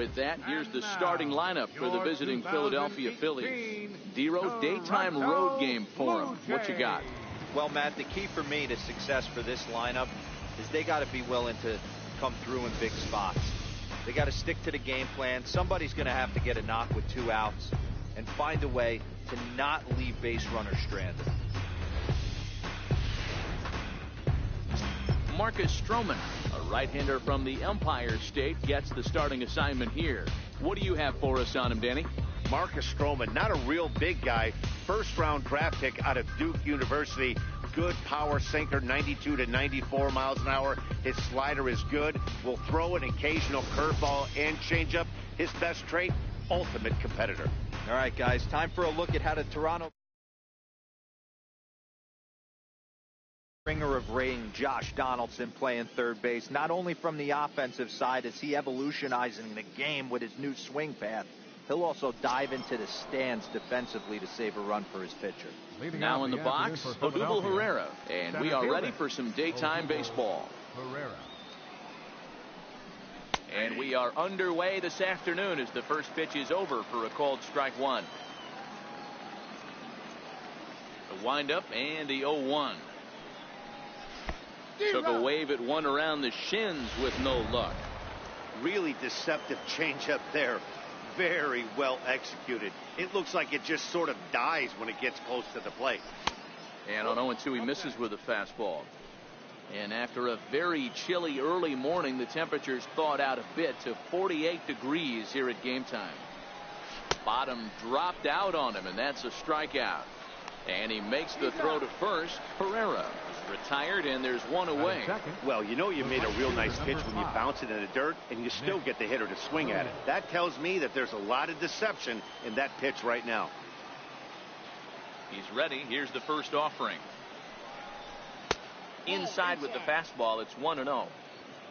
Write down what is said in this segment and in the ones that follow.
With that, here's the starting lineup for the visiting Philadelphia Phillies. Dero, daytime road game for them. What you got? Well, Matt, the key for me to success for this lineup is they got to be willing to come through in big spots. They got to stick to the game plan. Somebody's going to have to get a knock with 2 outs and find a way to not leave base runners stranded. Marcus Stroman, a right-hander from the Empire State, gets the starting assignment here. What do you have for us on him, Danny? Marcus Stroman, not a real big guy. First-round draft pick out of Duke University. Good power sinker, 92 to 94 miles an hour. His slider is good. Will throw an occasional curveball and changeup. His best trait, ultimate competitor. All right, guys, time for a look at how the Toronto ringer of rain, Josh Donaldson, playing third base. Not only from the offensive side is he evolutionizing the game with his new swing path, he'll also dive into the stands defensively to save a run for his pitcher. Now in the box, Odubel Herrera, and we are ready for some daytime baseball. And we are underway this afternoon as the first pitch is over for a called strike one. The windup and the 0-1. Took a wave at one around the shins with no luck. Really deceptive changeup there. Very well executed. It looks like it just sort of dies when it gets close to the plate. And on 0-2, he misses with a fastball. And after a very chilly early morning, the temperatures thawed out a bit to 48 degrees here at game time. Bottom dropped out on him, and that's a strikeout. And he makes the throw to first. Herrera is retired, and there's one away. Well, you know you made a real nice pitch when you bounce it in the dirt, and you still get the hitter to swing at it. That tells me that there's a lot of deception in that pitch right now. He's ready. Here's the first offering. Inside with the fastball. It's 1-0.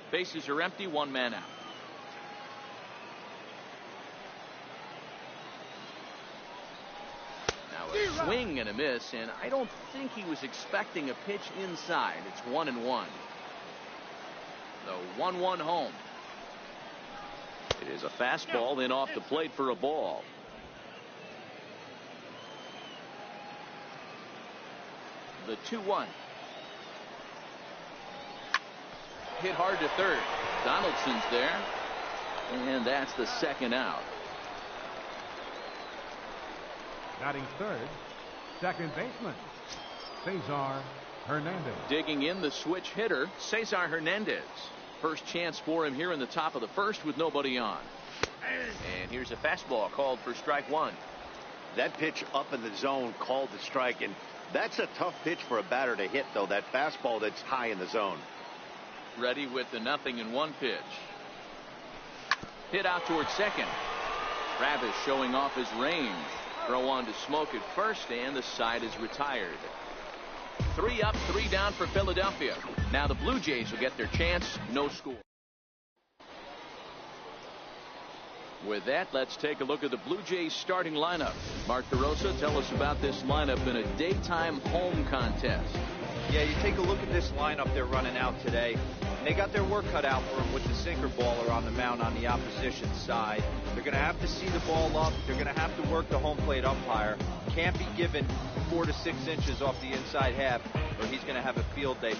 Bases are empty. One man out. Now a swing and a miss, and I don't think he was expecting a pitch inside. It's 1-1. The 1-1 home. It is a fastball in off the plate for a ball. The 2-1. Hit hard to third. Donaldson's there, and that's the second out. Batting third, second baseman, Cesar Hernandez. Digging in, the switch hitter, Cesar Hernandez. First chance for him here in the top of the first with nobody on. And here's a fastball called for strike one. That pitch up in the zone called to strike, and that's a tough pitch for a batter to hit, though, that fastball that's high in the zone. Ready with the 0-1 pitch. Hit out towards second. Travis showing off his range. Throw on to Smoke at first, and the side is retired. 3 up, 3 down for Philadelphia. Now the Blue Jays will get their chance. No score. With that, let's take a look at the Blue Jays starting lineup. Mark DeRosa, tell us about this lineup in a daytime home contest. Yeah, you take a look at this lineup they're running out today. They got their work cut out for them with the sinker baller on the mound on the opposition side. They're going to have to see the ball up. They're going to have to work the home plate umpire. Can't be given 4 to 6 inches off the inside half, or he's going to have a field day.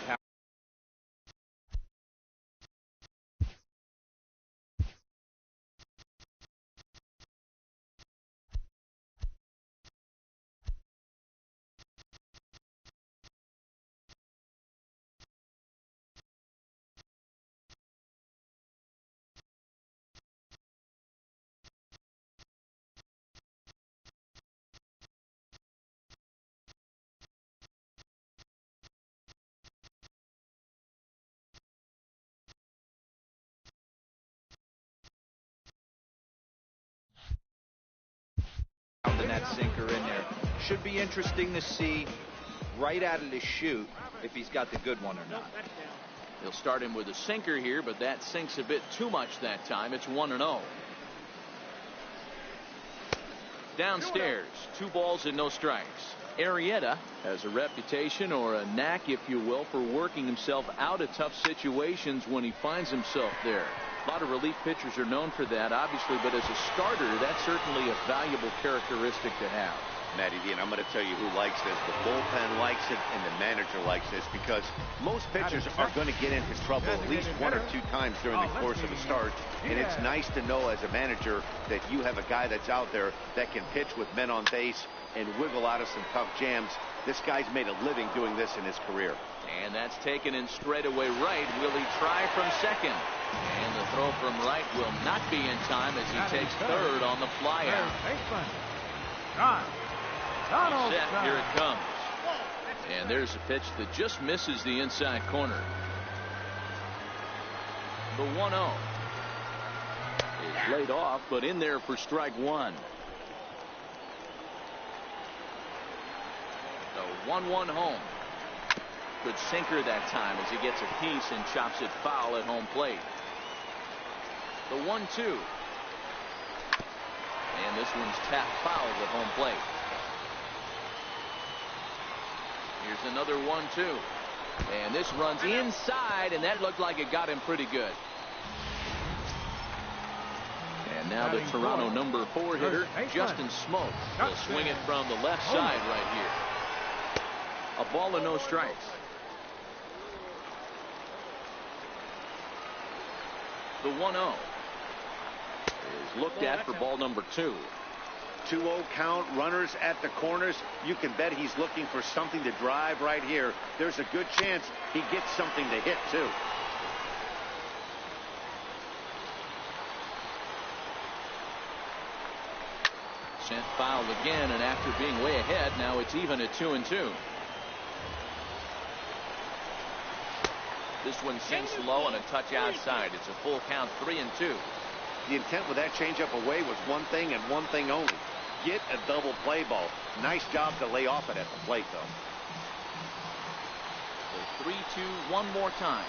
And that sinker in there. Should be interesting to see right out of the chute if he's got the good one or not. He'll start him with a sinker here, but that sinks a bit too much that time. It's 1-0. Downstairs, 2 balls and no strikes. Arrieta has a reputation, or a knack, if you will, for working himself out of tough situations when he finds himself there. A lot of relief pitchers are known for that, obviously, but as a starter, that's certainly a valuable characteristic to have. Matty D, and I'm going to tell you who likes this. The bullpen likes it, and the manager likes this, because most pitchers are going to get into trouble at least one or two times during the course of a start, and it's nice to know as a manager that you have a guy that's out there that can pitch with men on base and wiggle out of some tough jams. This guy's made a living doing this in his career. And that's taken in straightaway right. Will he try from second? And the throw from right will not be in time as he takes third on the fly out. Set, here it comes. And there's a pitch that just misses the inside corner. The 1-0 is laid off, but in there for strike one. The 1-1 home. Good sinker that time as he gets a piece and chops it foul at home plate. The 1-2. And this one's tapped foul at home plate. Here's another 1-2. And this runs inside, and that looked like it got him pretty good. And now the Toronto number 4 hitter, Justin Smoke, will swing it from the left side right here. A ball and no strikes. The 1-0 is looked at for ball number 2. 2-0 count, runners at the corners. You can bet he's looking for something to drive right here. There's a good chance he gets something to hit too. Sent foul again, and after being way ahead, now it's even at 2-2. This one sinks low and a touch outside. It's a full count, 3-2. The intent with that changeup away was one thing and one thing only. Get a double play ball. Nice job to lay off it at the plate, though. So 3-2 one more time.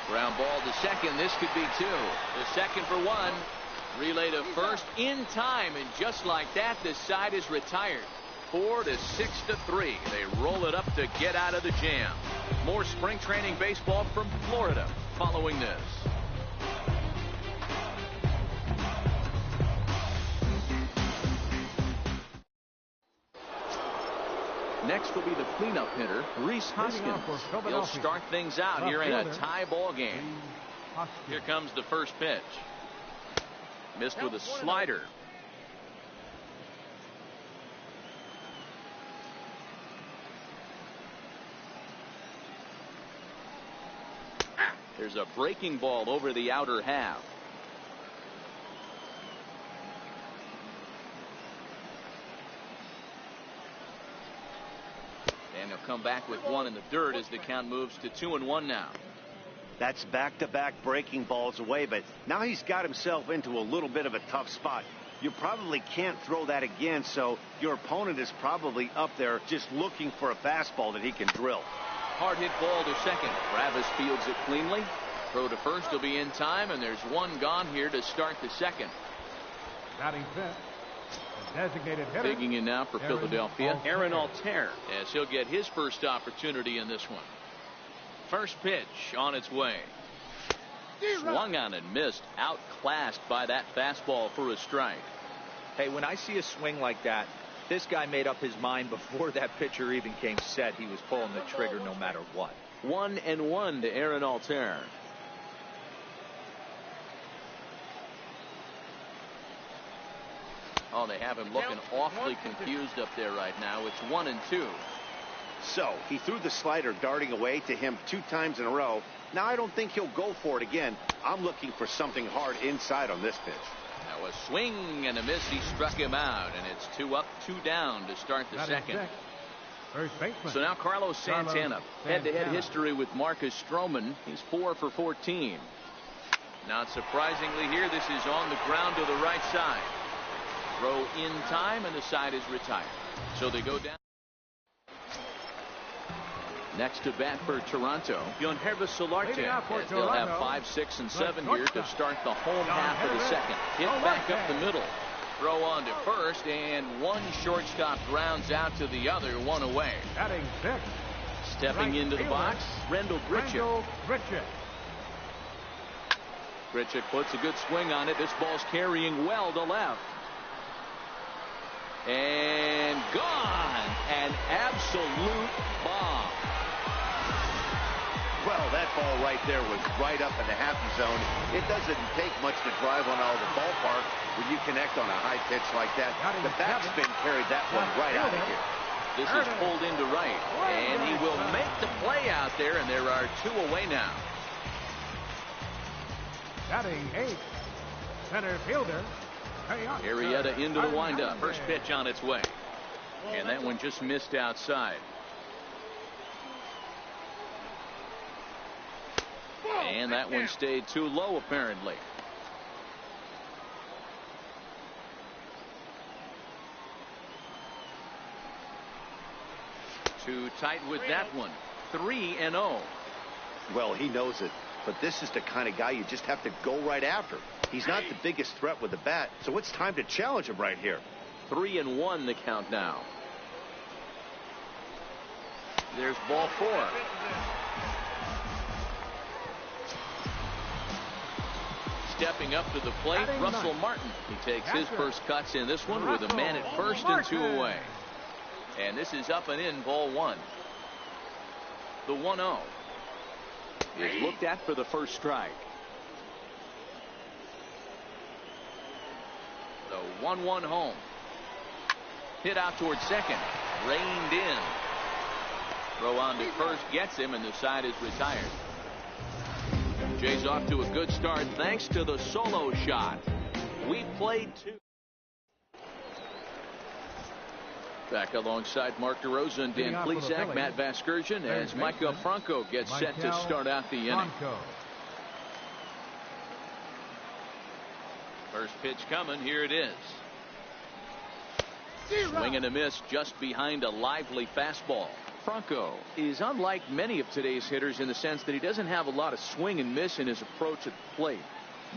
Ground ball to second. This could be 2. The second for 1. Relay to first in time, and just like that, this side is retired. 4-6-3. They roll it up to get out of the jam. More spring training baseball from Florida following this. Next will be the cleanup hitter, Rhys Hoskins. He'll start things out here in a tie ball game. Here comes the first pitch. Missed with a slider. There's a breaking ball over the outer half. And he'll come back with one in the dirt as the count moves to 2-1 now. That's back-to-back breaking balls away, but now he's got himself into a little bit of a tough spot. You probably can't throw that again, so your opponent is probably up there just looking for a fastball that he can drill. Hard hit ball to second. Travis fields it cleanly. Throw to first will be in time, and there's one gone here to start the second. Batting fifth, the designated hitter. Digging in now for Philadelphia, Aaron Altair, as he'll get his first opportunity in this one. First pitch on its way. Swung on and missed. Outclassed by that fastball for a strike. Hey, when I see a swing like that, this guy made up his mind before that pitcher even came set. He was pulling the trigger no matter what. 1-1 to Aaron Altair. Oh, they have him looking awfully confused up there right now. It's 1-2. So he threw the slider darting away to him 2 times in a row. Now I don't think he'll go for it again. I'm looking for something hard inside on this pitch. Now a swing and a miss. He struck him out, and it's 2 up, 2 down to start the second. So now Carlos Santana. Head-to-head history with Marcus Stroman. He's 4 for 14. Not surprisingly here, this is on the ground to the right side. Throw in time, and the side is retired. So they go down. Next to bat for Toronto, Yonhervis Solarte, as they'll have 5, 6, and 7 here to start the home half of the second. Hit back up the middle. Throw on to first, and one shortstop grounds out to the other, 1 away. Stepping into the box, Rendell Grichuk. Grichuk puts a good swing on it. This ball's carrying well to left. And gone. An absolute bomb. Well, that ball right there was right up in the happy zone. It doesn't take much to drive one out of the ballpark when you connect on a high pitch like that. The backspin carried that one right out of here. This is pulled into right, and he will make the play out there, and there are 2 away now. Batting 8th, center fielder. Arrieta into the windup. First pitch on its way, and that one just missed outside. And that one stayed too low, apparently. Too tight with that one. 3-0. Well, he knows it, but this is the kind of guy you just have to go right after. He's not the biggest threat with the bat, so it's time to challenge him right here. 3-1 the count now. There's ball 4. Stepping up to the plate, Russell Martin. He takes his first cuts in this one with a man at first and 2 away. And this is up and in, ball 1. The 1-0 is looked at for the first strike. The 1-1 home. Hit out towards second. Reined in. Throw on to first gets him, and the side is retired. Jay's off to a good start thanks to the solo shot. We played 2. Back alongside Mark DeRosa and Dan Plesac, Matt Vasgersian, as Micah Franco gets set to start out the inning. First pitch coming. Here it is. Swing and a miss just behind a lively fastball. Franco is unlike many of today's hitters in the sense that he doesn't have a lot of swing and miss in his approach at the plate.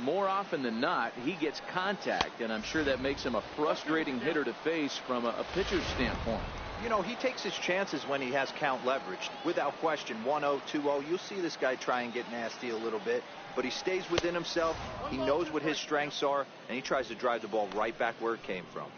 More often than not, he gets contact, and I'm sure that makes him a frustrating hitter to face from a pitcher's standpoint. You know, he takes his chances when he has count leveraged. Without question, 1-0, 2-0, you'll see this guy try and get nasty a little bit, but he stays within himself. He knows what his strengths are, and he tries to drive the ball right back where it came from.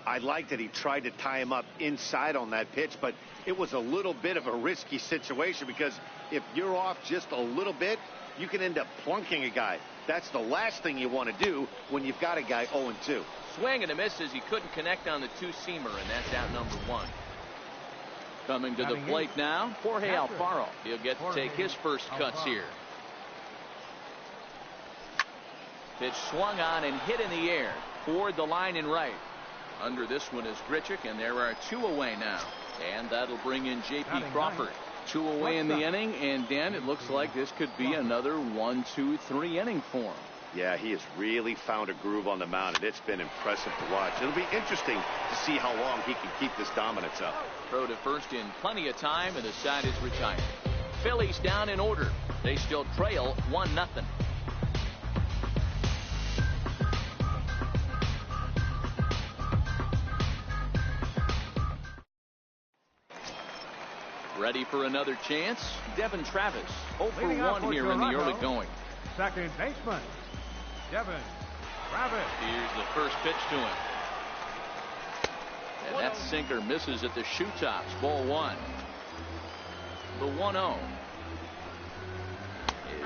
I like that he tried to tie him up inside on that pitch, but it was a little bit of a risky situation because if you're off just a little bit, you can end up plunking a guy. That's the last thing you want to do when you've got a guy 0-2. Swing and a miss as he couldn't connect on the 2-seamer, and that's out number 1. Coming to the plate now, Jorge Alfaro. He'll get to take his first cuts here. Pitch swung on and hit in the air toward the line and right. Under this one is Grichuk, and there are 2 away now. And that'll bring in J.P. Crawford. 2 away in the inning, and Dan, it looks like this could be another 1-2-3 inning for him. Yeah, he has really found a groove on the mound, and it's been impressive to watch. It'll be interesting to see how long he can keep this dominance up. Throw to first in plenty of time, and the side is retired. Phillies down in order. They still trail 1-0. Ready for another chance? Devin Travis, 0 for 1 here in the early going. Second baseman, Devin Travis. Here's the first pitch to him. And that sinker misses at the shoe tops. Ball 1. The 1-0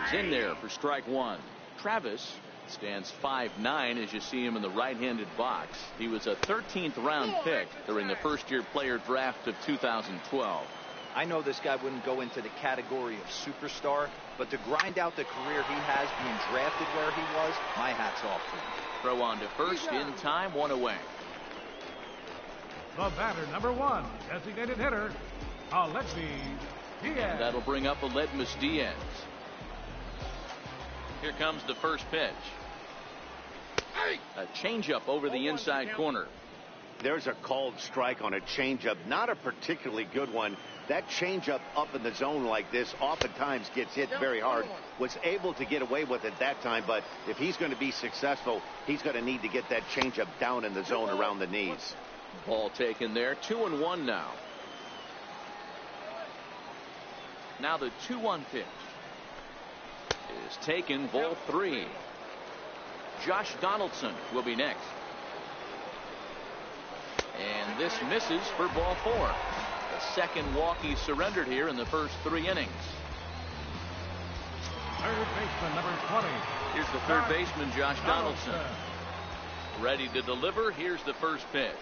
is in there for strike 1. Travis stands 5'9" as you see him in the right-handed box. He was a 13th round pick during the first-year player draft of 2012. I know this guy wouldn't go into the category of superstar, but to grind out the career he has being drafted where he was, my hat's off to him. Throw on to first in time, 1 away. The batter, number 1, designated hitter, Aledmys Diaz. And that'll bring up Aledmys Diaz. Here comes the first pitch. A changeup over the inside corner. There's a called strike on a changeup, not a particularly good one. That changeup up in the zone like this oftentimes gets hit very hard. Was able to get away with it that time, but if he's going to be successful, he's going to need to get that changeup down in the zone around the knees. Ball taken there. 2-1 now. Now the 2-1 pitch is is taken, ball 3. Josh Donaldson will be next. And this misses for ball 4. The second walk he surrendered here in the first 3 innings. Third baseman, number 20. Here's the third baseman, Josh Donaldson. Ready to deliver. Here's the first pitch.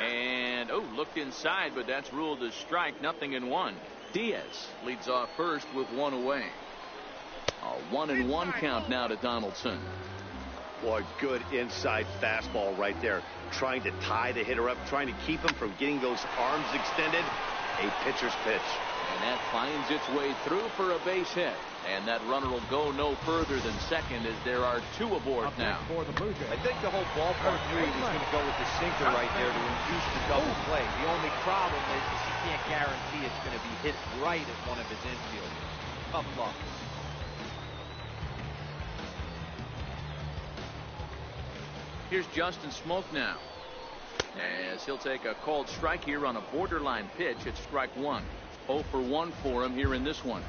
And, looked inside, but that's ruled as strike. 0-1. Diaz leads off first with 1 away. A 1-1 count now to Donaldson. Boy, good inside fastball right there. Trying to tie the hitter up, trying to keep him from getting those arms extended. A pitcher's pitch. And that finds its way through for a base hit. And that runner will go no further than second as there are 2 aboard now. For the Blue Jays. I think the whole ballpark knew he was going to go with the sinker right there to induce the double play. The only problem is he can't guarantee it's going to be hit right at one of his infielders. Tough luck. Here's Justin Smoke now, as he'll take a called strike here on a borderline pitch at strike 1. 0 for 1 for him here in this one.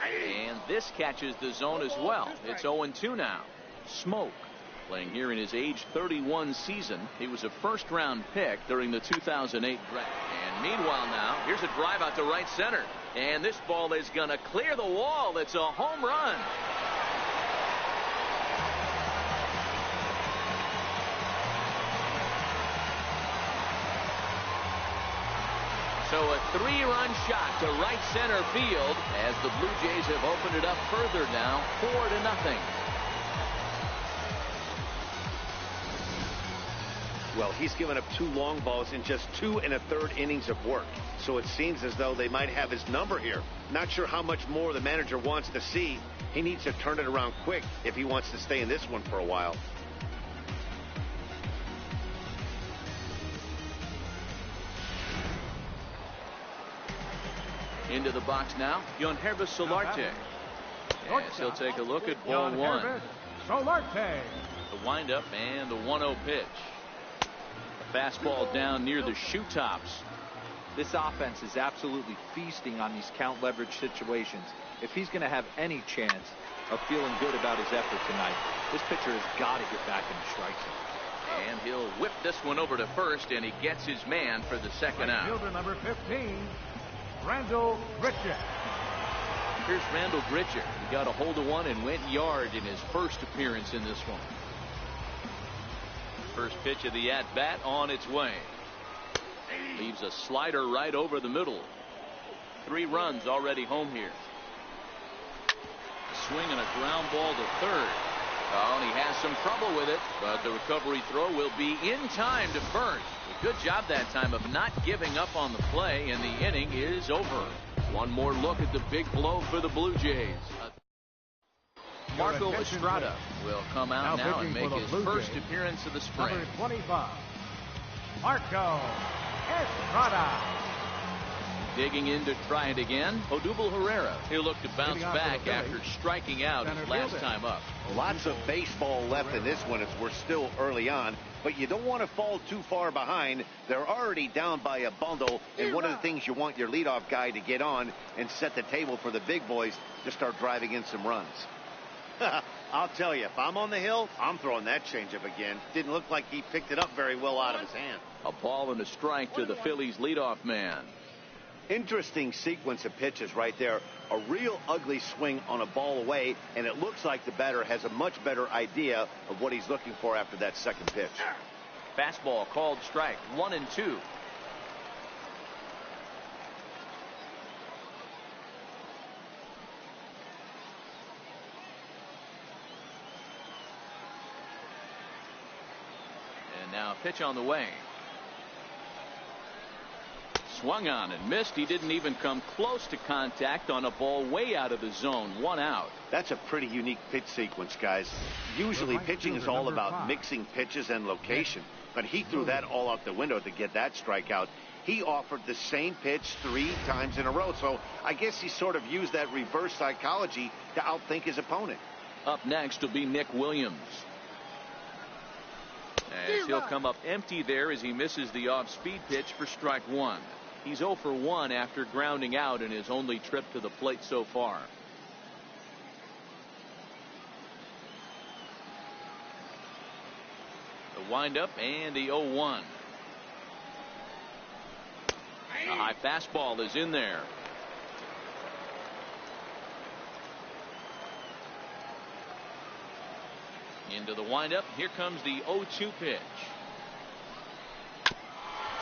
And this catches the zone as well. It's 0-2 now. Smoke playing here in his age 31 season. He was a first-round pick during the 2008 draft. And meanwhile now, here's a drive out to right center. And this ball is going to clear the wall. It's a home run. So a 3-run shot to right center field as the Blue Jays have opened it up further now, 4-0. Well, he's given up 2 long balls in just 2 1/3 innings of work. So it seems as though they might have his number here. Not sure how much more the manager wants to see. He needs to turn it around quick if he wants to stay in this one for a while. Into the box now, Yonhervis Solarte. Yes, he'll take a look at ball 1. Solarte. The windup and the 1-0 pitch. A fastball down near the shoe tops. This offense is absolutely feasting on these count leverage situations. If he's going to have any chance of feeling good about his effort tonight, this pitcher has got to get back in the strike zone. And he'll whip this one over to first, and he gets his man for the second out. Fielder number 15, Randall Gritcher. Here's Randall Gritcher. He got a hold of one and went yard in his first appearance in this one. First pitch of the at-bat on its way. Leaves a slider right over the middle. 3 runs already home here. A swing and a ground ball to third. Oh, and he has some trouble with it, but the recovery throw will be in time to first. A good job that time of not giving up on the play, and the inning is over. One more look at the big blow for the Blue Jays. Marco Estrada will come out now and make his first appearance of the spring. Number 25, Marco Estrada. Digging in to try it again, Odubel Herrera. He'll look to bounce back after striking out his last time up. Lots of baseball left in this one as we're still early on, but you don't want to fall too far behind. They're already down by a bundle, and one of the things you want your leadoff guy to get on and set the table for the big boys to start driving in some runs. I'll tell you, if I'm on the hill, I'm throwing that changeup again. Didn't look like he picked it up very well out of his hand. A ball and a strike to the Phillies leadoff man. Interesting sequence of pitches right there. A real ugly swing on a ball away, and it looks like the batter has a much better idea of what he's looking for after that second pitch. Fastball called strike, 1-2. And now a pitch on the way. Swung on and missed. He didn't even come close to contact on a ball way out of the zone. 1 out. That's a pretty unique pitch sequence, guys. Usually pitching is all about mixing pitches and location, but he threw that all out the window to get that strikeout. he offered the same pitch 3 times in a row. So I guess he sort of used that reverse psychology to outthink his opponent. Up next will be Nick Williams. As he'll come up empty there as he misses the off-speed pitch for strike 1. He's 0 for 1 after grounding out in his only trip to the plate so far. The windup and the 0-1. A high fastball is in there. Into the windup. Here comes the 0-2 pitch.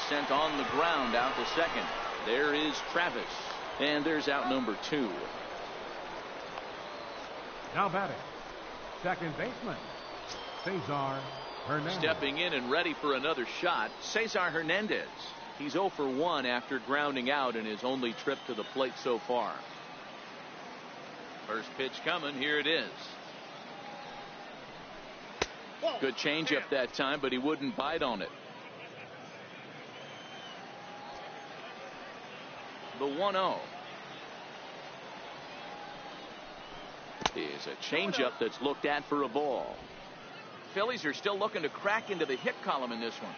Sent on the ground out to second. There is Travis. And there's out number 2. Now batting, second baseman, Cesar Hernandez. Stepping in and ready for another shot, Cesar Hernandez. He's 0 for 1 after grounding out in his only trip to the plate so far. First pitch coming. Here it is. Good changeup that time, but he wouldn't bite on it. The 1-0 is a changeup that's looked at for a ball. Phillies are still looking to crack into the hit column in this one.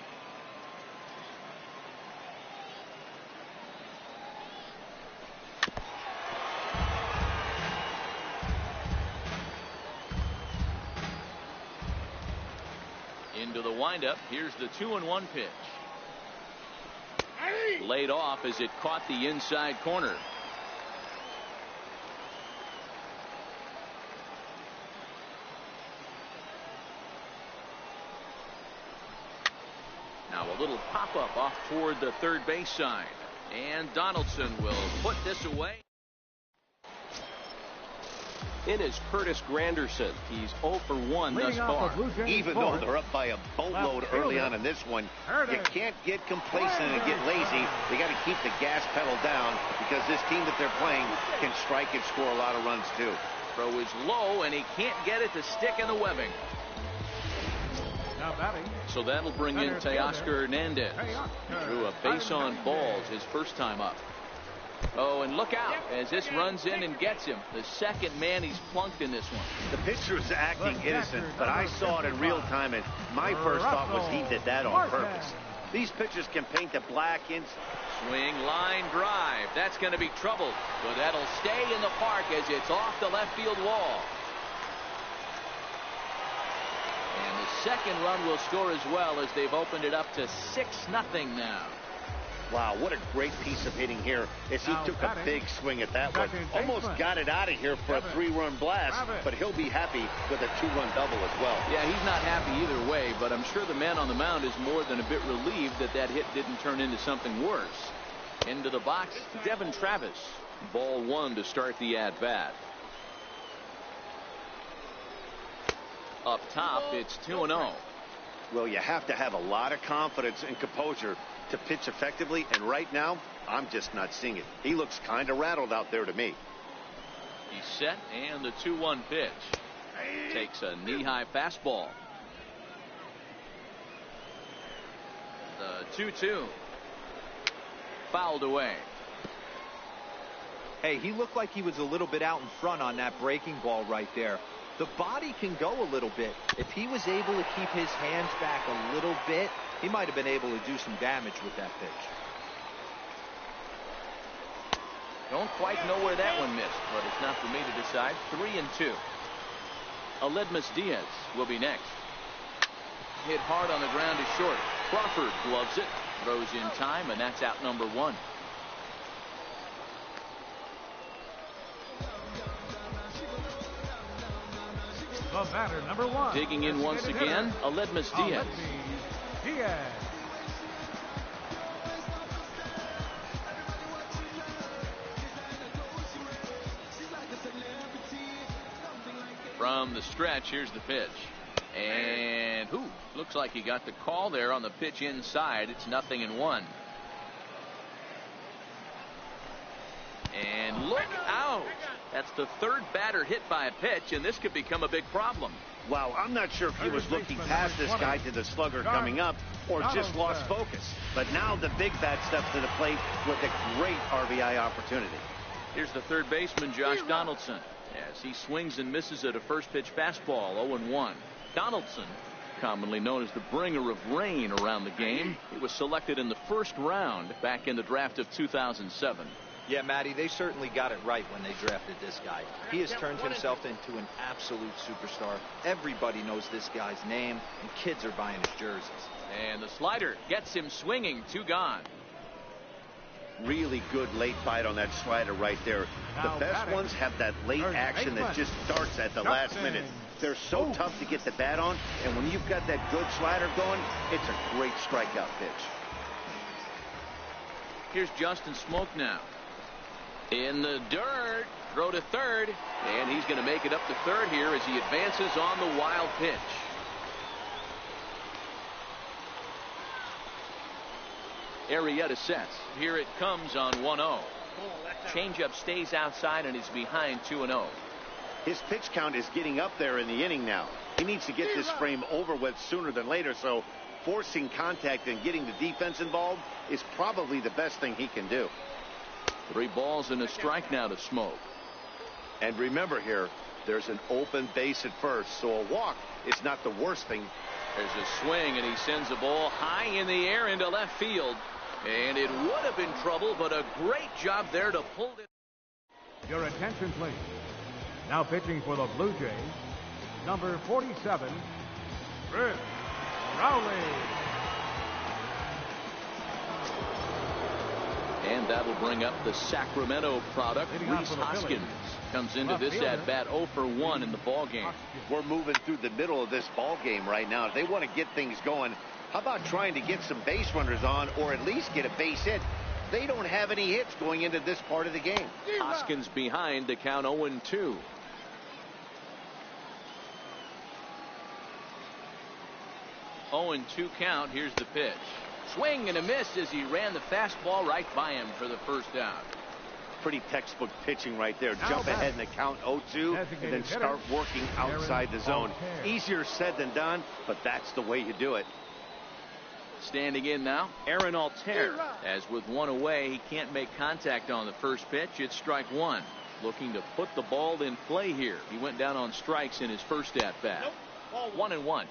Into the windup. Here's the 2-1 pitch. Laid off as it caught the inside corner. Now a little pop-up off toward the third base side. And Donaldson will put this away. In is Curtis Granderson. He's 0 for 1 thus far. Even though they're up by a boatload early on in this one, you can't get complacent and get lazy. They got to keep the gas pedal down because this team that they're playing can strike and score a lot of runs too. Throw is low and he can't get it to stick in the webbing. Now batting, so that'll bring in Teoscar Hernandez. He threw a base on balls his first time up. Oh, and look out as this runs in and gets him. The second man he's plunked in this one. The pitcher is acting innocent, but I saw it in real time, and my first thought was he did that on purpose. These pitchers can paint the black in. Swing, line drive. That's going to be trouble, but that'll stay in the park as it's off the left field wall. And the second run will score as well as they've opened it up to 6-0 now. Wow, what a great piece of hitting here as he took a big swing at that one. Almost got it out of here for a 3-run blast, but he'll be happy with a 2-run double as well. Yeah, he's not happy either way, but I'm sure the man on the mound is more than a bit relieved that that hit didn't turn into something worse. Into the box, Devin Travis. Ball 1 to start the at-bat. Up top, it's 2-0. Well, you have to have a lot of confidence and composure to pitch effectively, and right now I'm just not seeing it. He looks kind of rattled out there to me. He's set, and the 2-1 pitch takes a knee-high fastball. The 2-2 fouled away. Hey, he looked like he was a little bit out in front on that breaking ball right there. The body can go a little bit. If he was able to keep his hands back a little bit, he might have been able to do some damage with that pitch. Don't quite know where that one missed, but it's not for me to decide. 3-2. Aledmus Diaz will be next. Hit hard on the ground to short. Crawford gloves it, throws in time, and that's out number 1. The batter, number 1. Digging in once again, Aledmus Diaz. From the stretch, here's the pitch. And looks like he got the call there on the pitch inside. It's 0-1. And look out. That's the third batter hit by a pitch, and this could become a big problem. Wow, I'm not sure if he was looking past this guy to the slugger coming up or just lost focus. But now the big bat steps to the plate with a great RBI opportunity. Here's the third baseman, Josh Donaldson, as he swings and misses at a first pitch fastball, 0-1. Donaldson, commonly known as the bringer of rain around the game, he was selected in the first round back in the draft of 2007. Yeah, Matty, they certainly got it right when they drafted this guy. He has turned himself into an absolute superstar. Everybody knows this guy's name, and kids are buying his jerseys. And the slider gets him swinging, 2 gone. Really good late bite on that slider right there. The best ones have that late action that just starts at the last minute. They're so tough to get the bat on, and when you've got that good slider going, it's a great strikeout pitch. Here's Justin Smoke now. In the dirt, throw to third, and he's going to make it up to third here as he advances on the wild pitch. Arrieta sets. Here it comes on 1-0. Changeup stays outside and is behind 2-0. His pitch count is getting up there in the inning now. He needs to get this frame over with sooner than later, so forcing contact and getting the defense involved is probably the best thing he can do. 3 balls and a strike now to Smoke. And remember here, there's an open base at first, so a walk is not the worst thing. There's a swing, and he sends the ball high in the air into left field. And it would have been trouble, but a great job there to pull it. Your attention, please. Now pitching for the Blue Jays, number 47, Chris Rowley. And that'll bring up the Sacramento product. Rhys Hoskins comes into this at bat 0 for 1 in the ball game. We're moving through the middle of this ball game right now. If they want to get things going, how about trying to get some base runners on or at least get a base hit? They don't have any hits going into this part of the game. Hoskins behind to count 0-2. Oh, and 2 count. Here's the pitch. Swing and a miss as he ran the fastball right by him for the first out. Pretty textbook pitching right there. Jump ahead in the count 0-2 and then start working outside the zone. Easier said than done, but that's the way you do it. Standing in now, Aaron Altair. As with 1 away, he can't make contact on the first pitch. It's strike 1. Looking to put the ball in play here. He went down on strikes in his first at bat. 1-1.